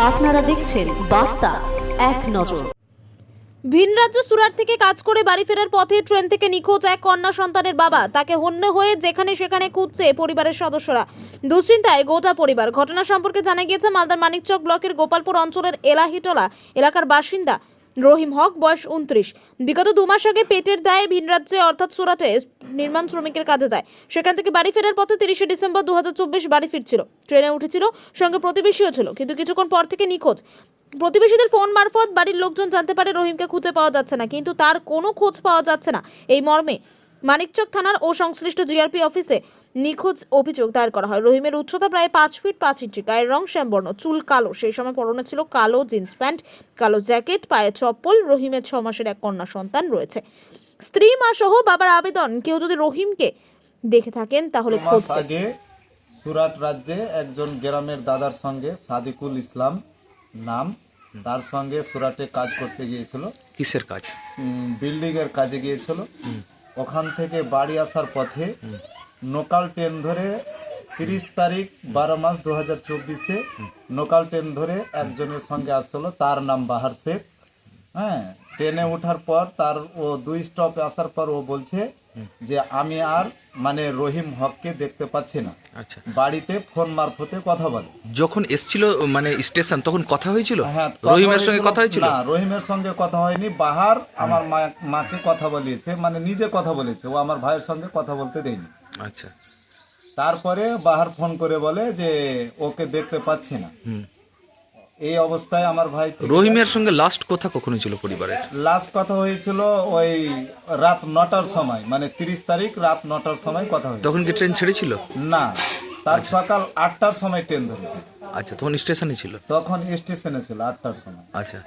আপনারা দেখছেন বার্তা এক নজর। ভিন রাজ্য সুরাট থেকে কাজ করে বাড়ি ফেরার পথে ট্রেন থেকে নিখোঁজ এক কন্যা সন্তানের বাবা। তাকে হন্য হয়ে যেখানে সেখানে খুঁজছে পরিবারের সদস্যরা। দুশ্চিন্তায় গোটা পরিবার। ঘটনা সম্পর্কে জানা গিয়েছে মালদার মানিকচক ব্লকের গোপালপুর অঞ্চলের এলাহিটোলা এলাকার বাসিন্দা রহিম হক, বয়স 29। বিগত 2 মাস আগে পেটের দায়ে ভিন রাজ্যে অর্থাৎ সুরাটে নির্মাণ শ্রমিকের কাজে যায়। সেখান থেকে বাড়ি ফেরার পথে 30শে ডিসেম্বর 2024 বাড়ি ফিরছিল। ট্রেনে উঠেছিল, সঙ্গে প্রতিবেশীও ছিল, কিন্তু কিছুক্ষণ পর থেকে নিখোঁজ। প্রতিবেশীদের ফোন মারফত বাড়ির লোকজন জানতে পারে রহিমকে খুঁজে পাওয়া যাচ্ছে না, কিন্তু তার কোনো খোঁজ পাওয়া যাচ্ছে না। এই মর্মে মানিকচক থানার ও সংশ্লিষ্ট জিআরপি অফিসে নিখোঁজ অভিযোগ দায়ের করা হয়। রহিমের উচ্চতা প্রায় 5 ফিট 5 ইঞ্চি, গায়ের রং শ্যামবর্ণ, চুল কালো, সেই সময় পরনে ছিল কালো জিন্স প্যান্ট, কালো জ্যাকেট, পায়ে চপ্পল। রহিমের 6 মাসের এক কন্যা সন্তান রয়েছে। স্ত্রী, মা সহ বাবার আবেদন, কেউ যদি রহিমকে দেখে থাকেন তাহলে খোঁজ দিন। আগে সুরাট রাজ্যে একজন গ্রামের দাদার সঙ্গে সাদিকুল ইসলাম নাম, তার সঙ্গে সুরাটে কাজ করতে গিয়েছিল। কিসের কাজ? বিল্ডিং এর কাজে গিয়েছিল। ওখান থেকে বাড়ি আসার পথে লোকাল ট্রেন ধরে 30 তারিখ 12 মাস 2024-এ লোকাল ট্রেন ধরে একজনের সঙ্গে আসছিল, তার নাম বাহার শেখ। হ্যাঁ, ট্রেনে ওঠার পর তার ও 2 স্টপ আসার পর ও বলছে যে আমি আর রহিম হককে দেখতে পাচ্ছি না। আচ্ছা, বাড়িতে ফোন মারফতে কথা বলে। যখন এসছিল স্টেশন তখন কথা হয়েছিল? হ্যাঁ, রহিমের সঙ্গে কথা হয়েছিল? না, রহিমের সঙ্গে কথা হয়নি। বাহার আমার মাকে কথা বলিয়েছে, নিজে কথা বলেছে, ও আমার ভাইয়ের সঙ্গে কথা বলতে দেয়নি। আচ্ছা, তারপরে বাহার ফোন করে বলে যে ওকে দেখতে পাচ্ছি না। এই অবস্থায় আমার ভাই রহিমের সঙ্গে লাস্ট কথা কখন ছিল পরিবারের? লাস্ট কথা হয়েছিল ওই রাত 9টার সময়, 30 তারিখ রাত 9টার সময় কথা হয়েছিল। তখন কি ট্রেন ছেড়েছিল? না, তার সকাল 8টার সময় ট্রেন ধরেছে। আচ্ছা, তখন স্টেশনে ছিল? তখন স্টেশনে ছিল 8টার সময়। আচ্ছা,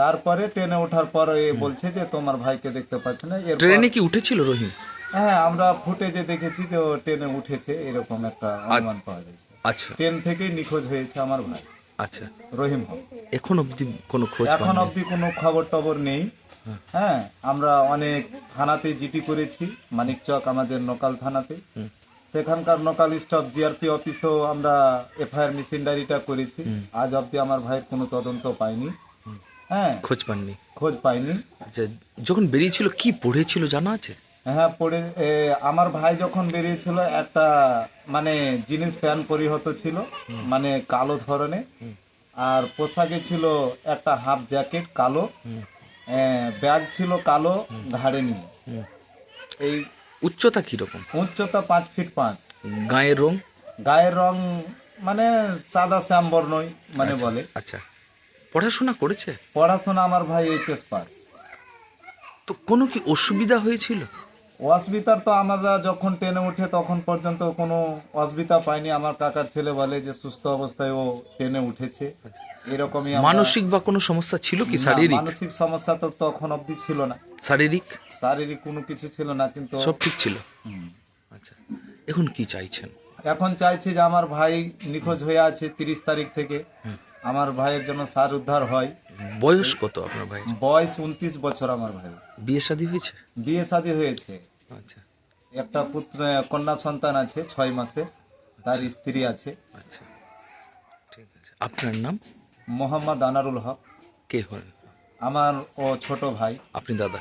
তারপরে ট্রেনে ওঠার পর এ বলছে যে তোমার ভাইকে দেখতে পাচ্ছি না। ট্রেনে কি উঠেছিল রহিম? হ্যাঁ, আমরা ফুটেজে দেখেছি যে ও ট্রেনে উঠেছে, এরকম একটা অনুমান পাওয়া যাচ্ছে। আচ্ছা, ট্রেন থেকেই নিখোঁজ হয়েছে আমার ভাই। আচ্ছা, রহিম হক। এখন অবধি কোনো খোঁজ? এখন অবধি কোনো খবর টবর নেই। হ্যাঁ, আমরা অনেক থানাতে জিডি করেছি, মানিকচক আমাদের লোকাল থানাতে। সেখানকার লোকাল স্টাফ জিআরপি অফিসেও আমরা এফআইআর মেশিনারিটা করেছি। আজ অবধি আমার ভাইয়ের কোনো তদন্ত পাইনি। হ্যাঁ, খোঁজ পাননি? খোঁজ পাইনি। আচ্ছা, যখন বেরিয়েছিল কি পড়েছিল জানা আছে? হ্যাঁ, আমার ভাই যখন বেরিয়েছিল একটা জিন্স প্যান্ট পরিহত ছিল, কালো ধরনের, আর পোশাকে ছিল একটা হাফ জ্যাকেট কালো, ব্যাগ ছিল কালো ঘাড়ে নিয়ে। এই উচ্চতা কিরকম? উচ্চতা 5 ফিট 5। গায়ের রং সাদা শ্যামবর্ণই বলে। আচ্ছা, পড়াশোনা করেছে? পড়াশোনা আমার ভাই এইচএস পাস। তো কোনো কি অসুবিধা হয়েছিল? অসুবিধার তো আমরা যখন ট্রেনে উঠে তখন পর্যন্ত কোনো অসুবিধা পাইনি। আমার কাকার ছেলে বলে যে সুস্থ অবস্থায় ও ট্রেনে উঠেছে, এরকমই। মানসিক বা কোনো সমস্যা ছিল কি? শারীরিক? মানসিক সমস্যা তো তখন অবধি ছিল না। শারীরিক কোনো কিছু ছিল না, কিন্তু সব ঠিক ছিল। আচ্ছা, এখন কি চাইছেন? এখন চাইছি যে আমার ভাই নিখোঁজ হয়ে আছে 30 তারিখ থেকে, আমার ভাইয়ের জন্য সার উদ্ধার হয়। বয়স কত আপনার ভাই? বয়স 29 বছর আমার ভাই। বিয়ে শাদী হয়েছে? বিয়ে শাদী হয়েছে। আচ্ছা, একটা কন্যা সন্তান আছে 6 মাসে, তার স্ত্রী আছে। আচ্ছা, ঠিক আছে। আপনার নাম? মোহাম্মদ আনারুল হক। কে হন? আমার ও ছোট ভাই। আপনি দাদা?